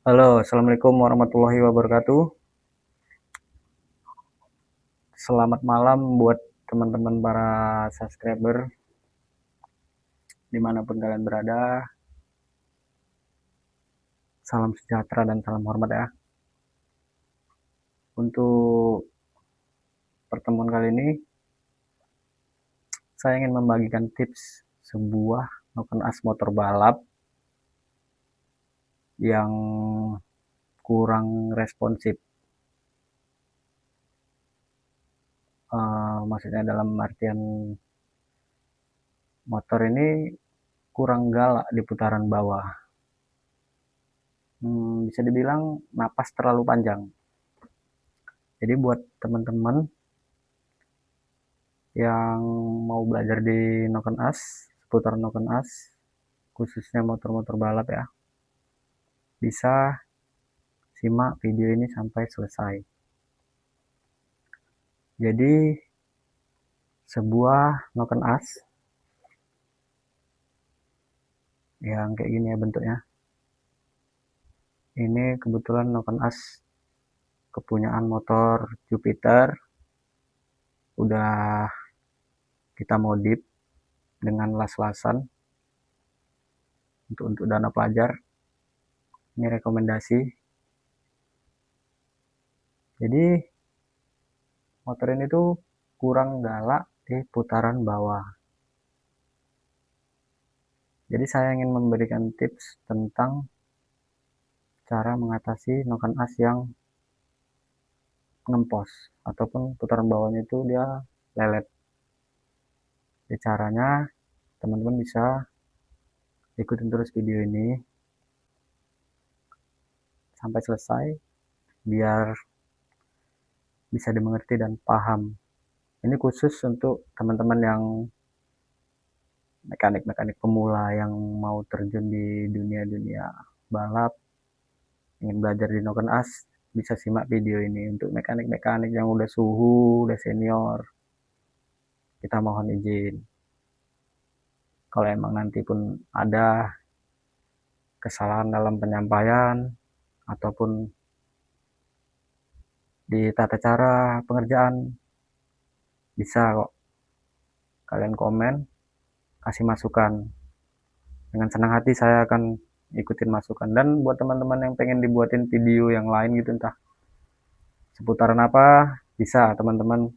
Halo, assalamualaikum warahmatullahi wabarakatuh. Selamat malam buat teman-teman para subscriber dimanapun kalian berada. Salam sejahtera dan salam hormat ya. Untuk pertemuan kali ini, saya ingin membagikan tips sebuah noken as motor balap yang kurang responsif. Maksudnya dalam artian motor ini kurang galak di putaran bawah. Bisa dibilang napas terlalu panjang. Jadi buat teman-teman yang mau belajar di noken as, seputar noken as, khususnya motor-motor balap ya, bisa simak video ini sampai selesai. Jadi sebuah noken as yang kayak gini ya bentuknya. Ini kebetulan noken as kepunyaan motor Jupiter, udah kita modif dengan las-lasan untuk dana pelajar. Ini rekomendasi. Jadi motor ini tuh kurang galak di putaran bawah. Jadi saya ingin memberikan tips tentang cara mengatasi noken as yang ngempos ataupun putaran bawahnya itu dia lelet. Jadi caranya teman-teman bisa ikutin terus video ini sampai selesai biar bisa dimengerti dan paham. Ini khusus untuk teman-teman yang mekanik-mekanik pemula yang mau terjun di dunia-dunia balap, ingin belajar di noken as, bisa simak video ini. Untuk mekanik-mekanik yang udah suhu, udah senior, kita mohon izin. Kalau emang nanti pun ada kesalahan dalam penyampaian ataupun di tata cara pengerjaan, bisa kok kalian komen, kasih masukan. Dengan senang hati saya akan ikutin masukan. Dan buat teman-teman yang pengen dibuatin video yang lain gitu, entah seputaran apa, bisa teman-teman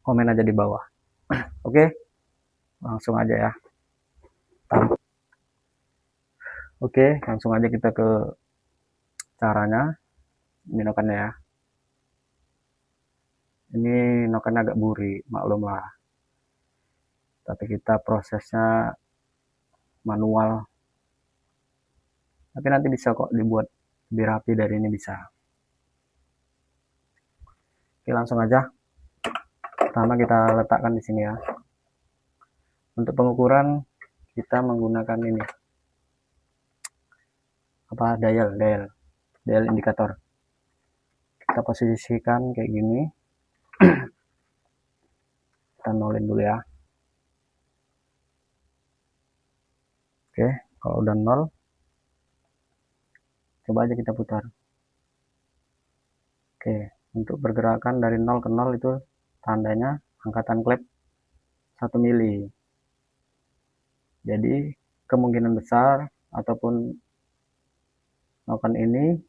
komen aja di bawah. Oke, langsung aja ya. Oke, langsung aja kita ke caranya. Ini nokennya ya. Ini nokennya agak buri, maklum lah. Tapi kita prosesnya manual. Tapi nanti bisa kok dibuat lebih rapi dari ini bisa. Oke, langsung aja. Pertama kita letakkan di sini ya. Untuk pengukuran kita menggunakan ini. Dial indikator. Kita posisikan kayak gini. Kita nolin dulu ya. Oke, kalau udah nol, coba aja kita putar. Oke, untuk pergerakan dari 0 ke 0 itu tandanya angkatan klep 1 mili. Jadi kemungkinan besar ataupun noken ini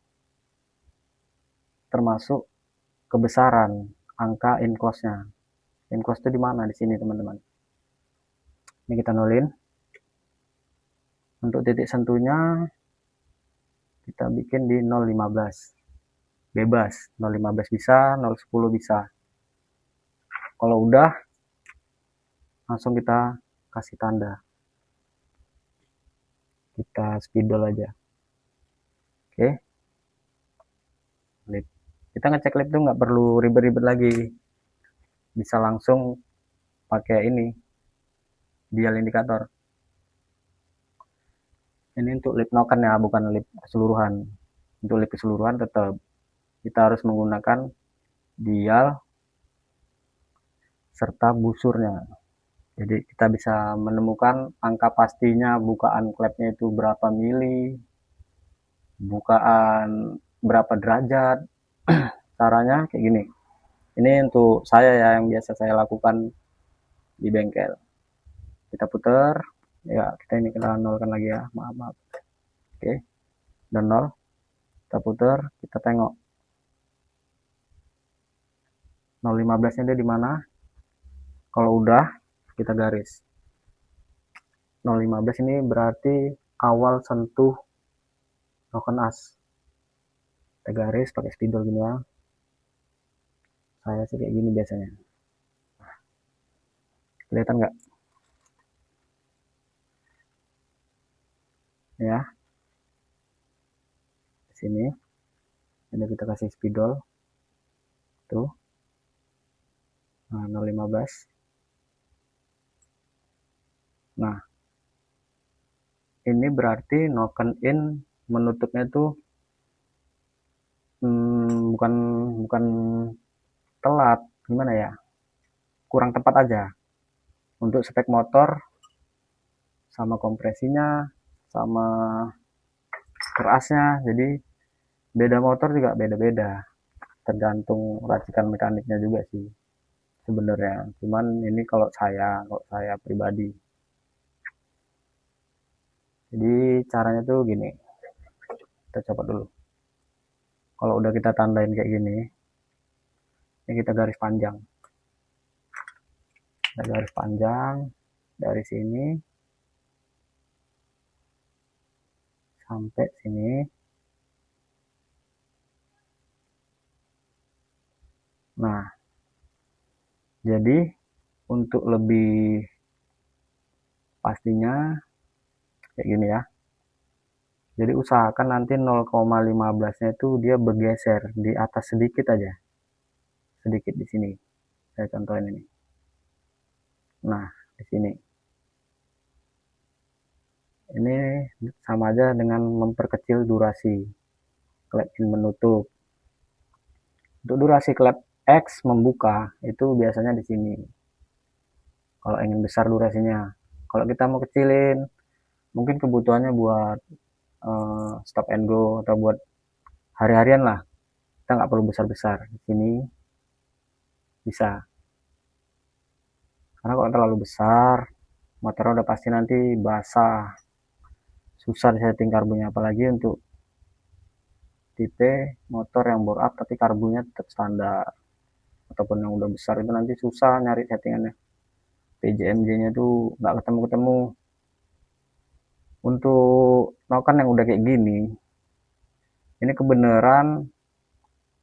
termasuk kebesaran angka in close-nya. In close itu di mana? Di sini teman-teman. Ini kita nolin. Untuk titik sentuhnya kita bikin di 0,15. Bebas, 0,15 bisa, 0,10 bisa. Kalau udah, langsung kita kasih tanda. Kita spidol aja. Oke. Lip. Kita ngecek lip tuh nggak perlu ribet-ribet lagi. Bisa langsung pakai ini, dial indikator. Ini untuk lip noken ya, bukan lip keseluruhan. Untuk lip keseluruhan tetap kita harus menggunakan dial serta busurnya. Jadi kita bisa menemukan angka pastinya bukaan klepnya itu berapa mili. bukaan berapa derajat. Caranya kayak gini, ini untuk saya ya, yang biasa saya lakukan di bengkel. Kita putar ya, kita ini kita nolkan lagi ya, maaf. Oke, dan nol, kita putar, kita tengok 0,15 nya dia di mana. Kalau udah, kita garis 0,15 ini berarti awal sentuh broken as. Kita garis pakai spidol gini ya, saya sih kayak gini biasanya. Kelihatan nggak ya? Di sini ini kita kasih spidol tuh. Nah, 0,15. Nah, ini berarti noken in menutupnya tuh bukan bukan telat, gimana ya, kurang tepat aja untuk spek motor sama kompresinya sama kerasnya. Jadi beda motor juga beda-beda, tergantung racikan mekaniknya juga sih sebenarnya. Cuman ini kalau saya pribadi, jadi caranya tuh gini, kita coba dulu. Kalau udah kita tandain kayak gini, ini kita garis panjang. Kita garis panjang dari sini sampai sini. Nah, jadi untuk lebih pastinya kayak gini ya. Jadi usahakan nanti 0,15-nya itu dia bergeser di atas sedikit aja. Sedikit di sini. Saya contohin ini. Nah, di sini. Ini sama aja dengan memperkecil durasi klep in menutup. Untuk durasi klep X membuka itu biasanya di sini. Kalau ingin besar durasinya. Kalau kita mau kecilin, mungkin kebutuhannya buat stop and go atau buat hari-harian lah. Kita nggak perlu besar-besar. Di sini bisa. Karena kalau terlalu besar, motornya udah pasti nanti basah. Susah disetting karbunya, apalagi untuk tipe motor yang bore up tapi karbunya tetap standar. Ataupun yang udah besar itu nanti susah nyari settingannya. PJMJ-nya tuh nggak ketemu-ketemu. Untuk noken yang udah kayak gini, ini kebenaran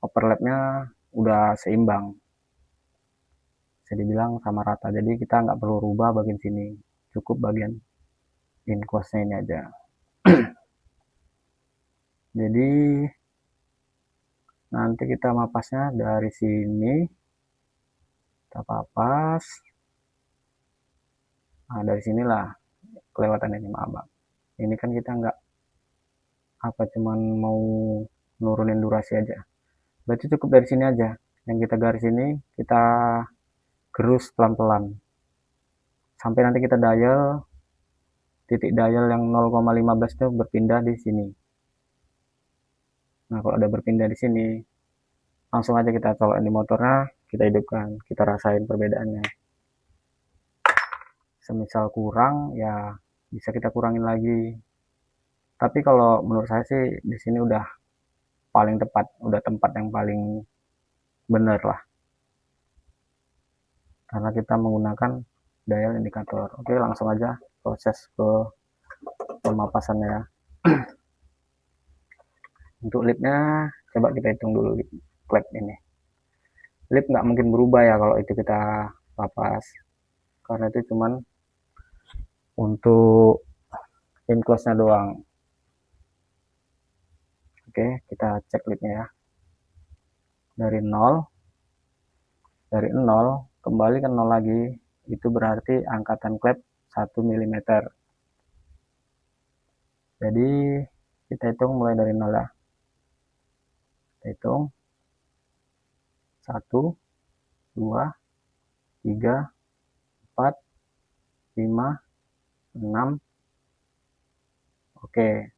overlapnya udah seimbang. Bisa dibilang sama rata. Jadi kita nggak perlu rubah bagian sini. Cukup bagian in close-nya ini aja. Jadi nanti kita mapasnya dari sini, kita papas. Nah, dari sinilah kelewatan ini, maaf. Ini kan kita nggak cuman mau nurunin durasi aja. Berarti cukup dari sini aja. Yang kita garis ini kita gerus pelan-pelan sampai nanti kita dial, titik dial yang 0,15 itu berpindah di sini. Nah, kalau udah berpindah di sini, langsung aja kita colokin di motornya, kita hidupkan, kita rasain perbedaannya. Semisal kurang, ya bisa kita kurangin lagi. Tapi kalau menurut saya sih di sini udah paling tepat, udah tempat yang paling bener lah. Karena kita menggunakan dial indikator. Oke, langsung aja proses ke pemapasannya ya. Untuk lipnya, coba kita hitung dulu lip klep ini. Lip nggak mungkin berubah ya kalau itu kita papas. Karena itu cuman untuk enclose-nya doang. Oke, kita cek lipnya ya. Dari 0 kembali ke 0 lagi, itu berarti angkatan klep 1 mm. Jadi kita hitung mulai dari 0 ya. Kita hitung 1, 2, 3, 4, 5, 6. Oke.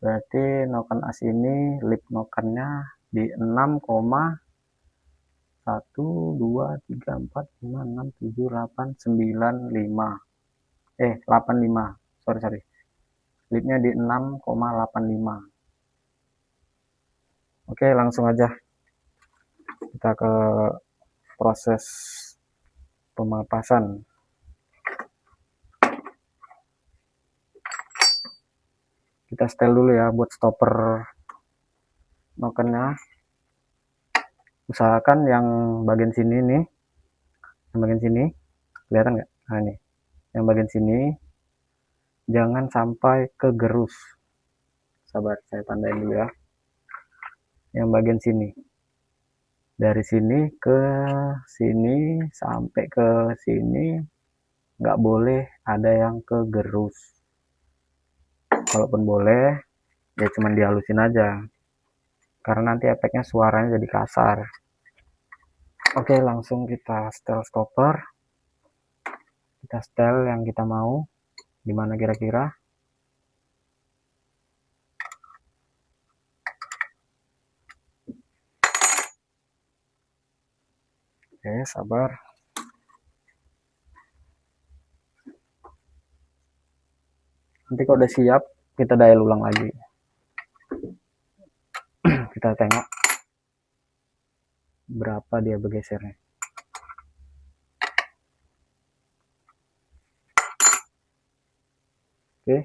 berarti noken as ini lip nokennya di 6,123456785 85, sorry, lipnya di 6,85. Oke, langsung aja kita ke proses pemapasan. Kita setel dulu ya buat stopper nokennya. Usahakan yang bagian sini nih, yang bagian sini kelihatan nggak? Nah ini, yang bagian sini jangan sampai kegerus. Sabar, saya tandain dulu ya. Yang bagian sini, dari sini ke sini sampai ke sini nggak boleh ada yang kegerus. Kalaupun boleh, ya cuman dihalusin aja, karena nanti efeknya suaranya jadi kasar. Oke, langsung kita setel stopper. Kita setel yang kita mau, dimana kira-kira. Oke, sabar. Nanti kalau udah siap, kita dial ulang lagi. Kita tengok berapa dia bergesernya. Oke,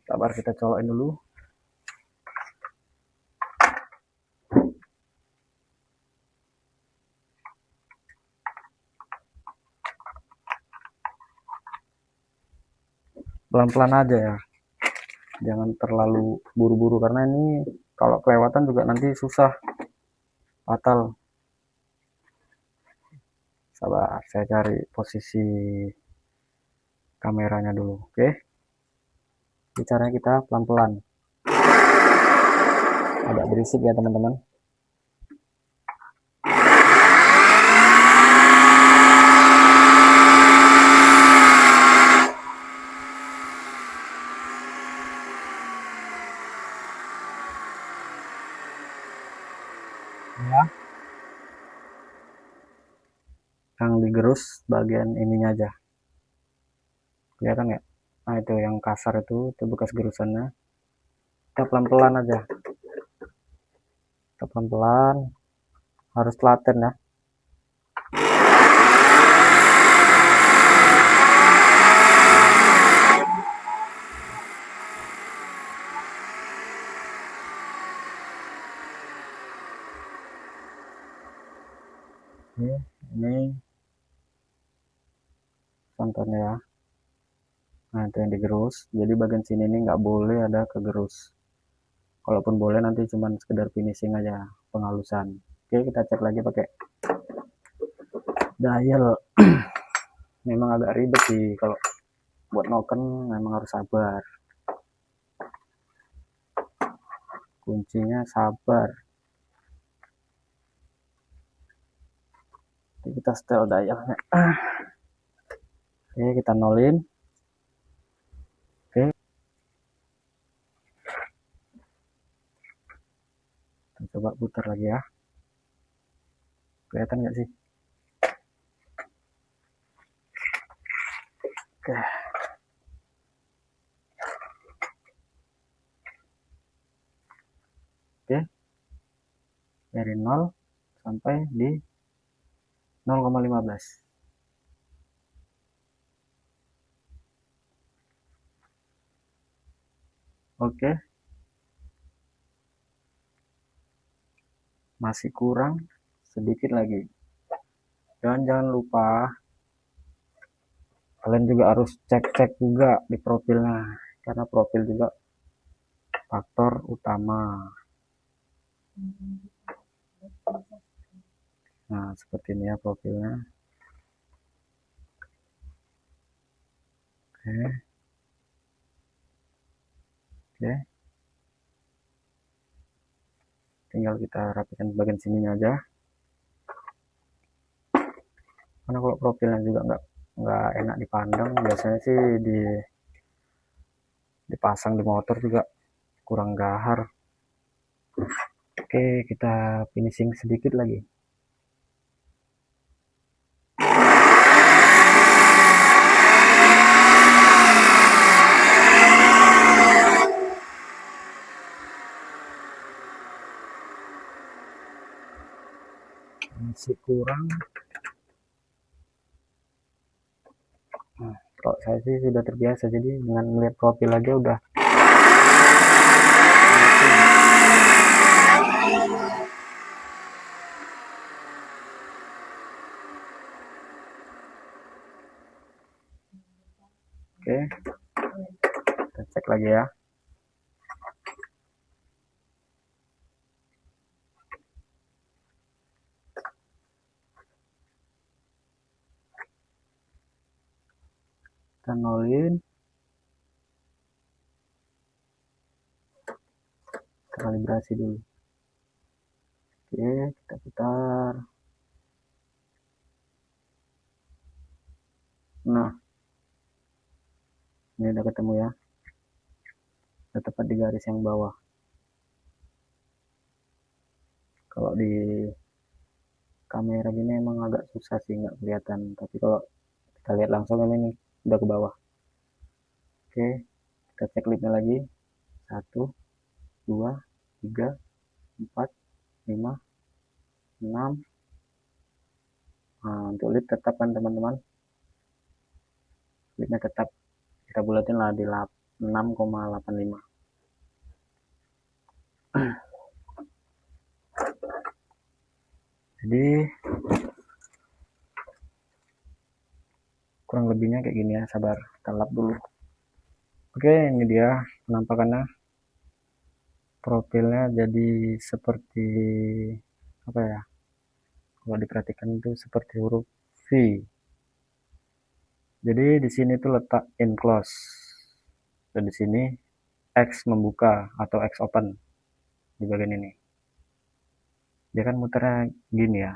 sabar, kita colokin dulu. Pelan-pelan aja ya, jangan terlalu buru-buru, karena ini kalau kelewatan juga nanti susah, fatal. Sabar, saya cari posisi kameranya dulu. Oke, bicaranya kita pelan-pelan, agak berisik ya teman-teman. Ya, yang digerus bagian ininya aja, kelihatan nggak? Nah itu yang kasar itu bekas gerusannya. Kita pelan-pelan aja, kita pelan-pelan, harus telaten ya. Oke, ini contohnya ya. Nah itu yang digerus, jadi bagian sini ini nggak boleh ada kegerus. Kalaupun boleh nanti cuman sekedar finishing aja, penghalusan. Oke, kita cek lagi pakai dial. Memang agak ribet sih kalau buat noken, memang harus sabar. Kuncinya sabar. Oke, kita setel dialnya. Oke, kita nolin. Oke, kita coba putar lagi ya. Kelihatan nggak sih? Oke. Oke, dari 0 sampai di 0,15. Oke, masih kurang sedikit lagi. Dan jangan lupa kalian juga harus cek-cek juga di profilnya, karena profil juga faktor utama. Nah seperti ini ya profilnya. Oke, oke, tinggal kita rapikan bagian sininya aja, karena kalau profilnya juga nggak enak dipandang, biasanya sih dipasang di motor juga kurang gahar. Oke, kita finishing sedikit lagi. Masih kurang. Nah, kalau saya sih sudah terbiasa, jadi dengan melihat profil aja udah. Oke, kita cek lagi ya. Kita nolin, kalibrasi dulu. Oke, kita putar. Nah, ini udah ketemu ya, udah tepat di garis yang bawah. Kalau di kamera gini emang agak susah sih, nggak kelihatan, tapi kalau kita lihat langsung ini udah ke bawah. Oke, kita cek leadnya lagi. 1, 2, 3, 4, 5, 6. Nah, untuk lead tetap kan teman-teman, leadnya tetap kita bulatin lah di 6,85. Jadi kurang lebihnya kayak gini ya, sabar, kita lap dulu. Oke, ini dia penampakannya. Profilnya jadi seperti apa ya, kalau diperhatikan itu seperti huruf V. Jadi di sini tuh letak in close, dan di sini X membuka atau X open di bagian ini. Dia kan muternya gini ya,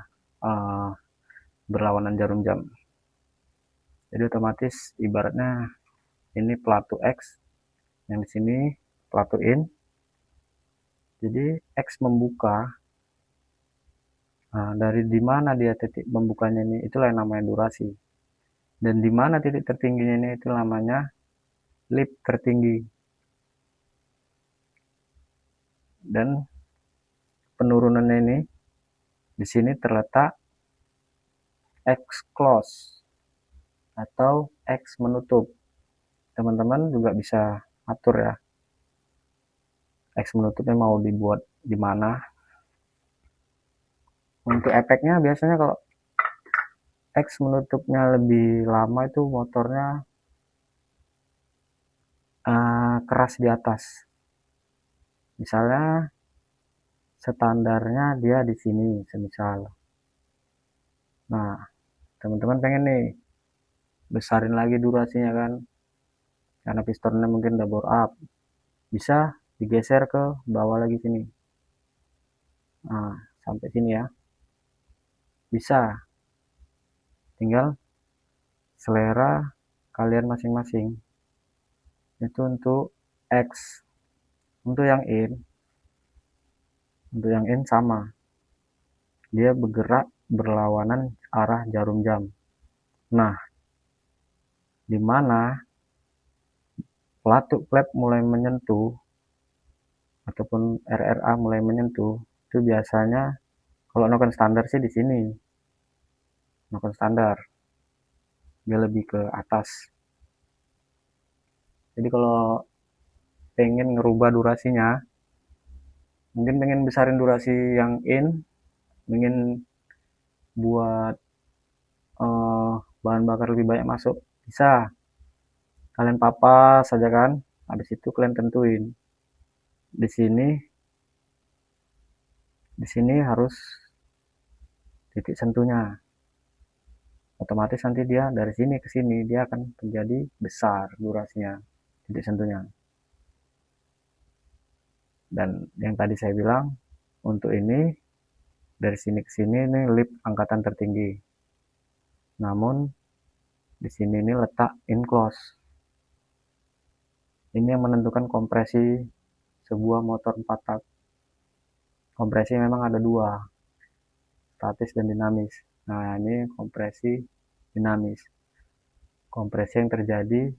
berlawanan jarum jam. Jadi otomatis ibaratnya ini pelato X, yang di sini pelato in. Jadi X membuka. Nah, dari dimana dia titik membukanya ini, itulah yang namanya durasi. Dan dimana titik tertingginya ini, itu namanya lead tertinggi. Dan penurunannya ini di sini terletak X close atau X menutup. Teman-teman juga bisa atur ya, X menutupnya mau dibuat di mana. Untuk efeknya biasanya kalau X menutupnya lebih lama itu motornya keras di atas. Misalnya standarnya dia di sini semisal. Nah, teman-teman pengen nih besarin lagi durasinya kan, karena pistonnya mungkin udah bore up, bisa digeser ke bawah lagi sini. Nah, sampai sini ya, bisa. Tinggal selera kalian masing-masing. Itu untuk X. Untuk yang in sama, dia bergerak berlawanan arah jarum jam. Nah, di mana pelatuk flap mulai menyentuh ataupun RRA mulai menyentuh, itu biasanya kalau noken standar sih di sini, noken standar dia lebih ke atas. Jadi kalau pengen ngerubah durasinya, mungkin pengen besarin durasi yang in, ingin buat bahan bakar lebih banyak masuk, bisa kalian papas saja kan, habis itu kalian tentuin di sini harus titik sentuhnya. Otomatis nanti dia dari sini ke sini dia akan menjadi besar durasinya, titik sentuhnya. Dan yang tadi saya bilang, untuk ini dari sini ke sini ini lip angkatan tertinggi. Namun di sini ini letak in close. Ini yang menentukan kompresi sebuah motor 4 tak. Kompresi memang ada dua, statis dan dinamis. Nah, ini kompresi dinamis. Kompresi yang terjadi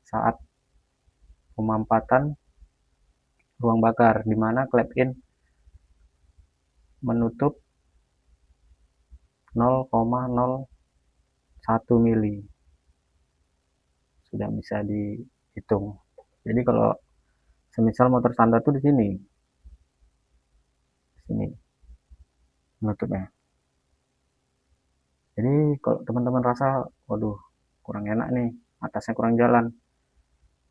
saat pemampatan ruang bakar, di mana clap in menutup 0,01 mili. Sudah bisa dihitung. Jadi kalau semisal motor standar tuh di sini menutupnya. Jadi kalau teman-teman rasa waduh kurang enak nih, atasnya kurang jalan,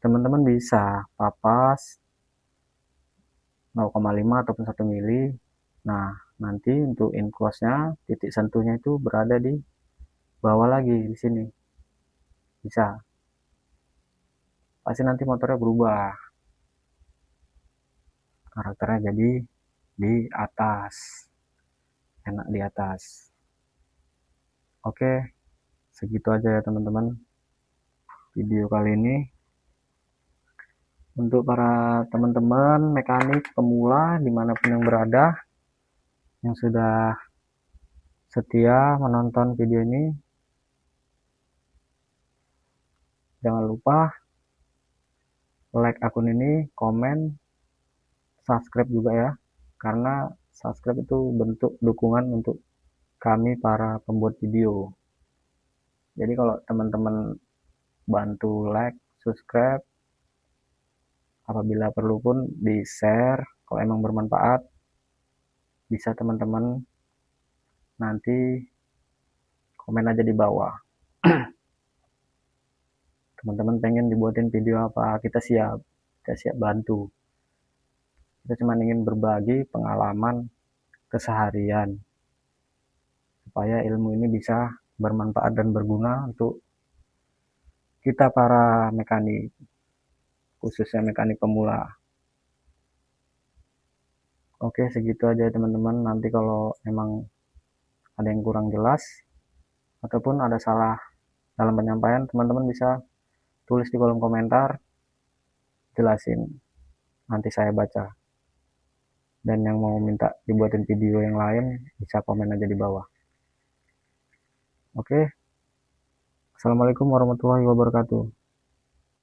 teman-teman bisa papas 0,5 ataupun 1 mili. Nah, nanti untuk in close-nya, titik sentuhnya itu berada di bawah lagi di sini. Bisa. Pasti nanti motornya berubah. Karakternya jadi di atas. Enak di atas. Oke, segitu aja ya teman-teman video kali ini. Untuk para teman-teman mekanik pemula dimanapun yang berada, yang sudah setia menonton video ini, jangan lupa like akun ini, komen, subscribe juga ya, karena subscribe itu bentuk dukungan untuk kami para pembuat video. Jadi kalau teman-teman bantu like, subscribe, apabila perlu pun di share, kalau emang bermanfaat bisa teman-teman nanti komen aja di bawah. Teman-teman pengen dibuatin video apa, kita siap bantu. Kita cuma ingin berbagi pengalaman keseharian supaya ilmu ini bisa bermanfaat dan berguna untuk kita para mekanik, khususnya mekanik pemula. Oke, segitu aja teman-teman. Nanti kalau emang ada yang kurang jelas ataupun ada salah dalam penyampaian, teman-teman bisa tulis di kolom komentar, jelasin, nanti saya baca. Dan yang mau minta dibuatin video yang lain bisa komen aja di bawah. Oke, assalamualaikum warahmatullahi wabarakatuh.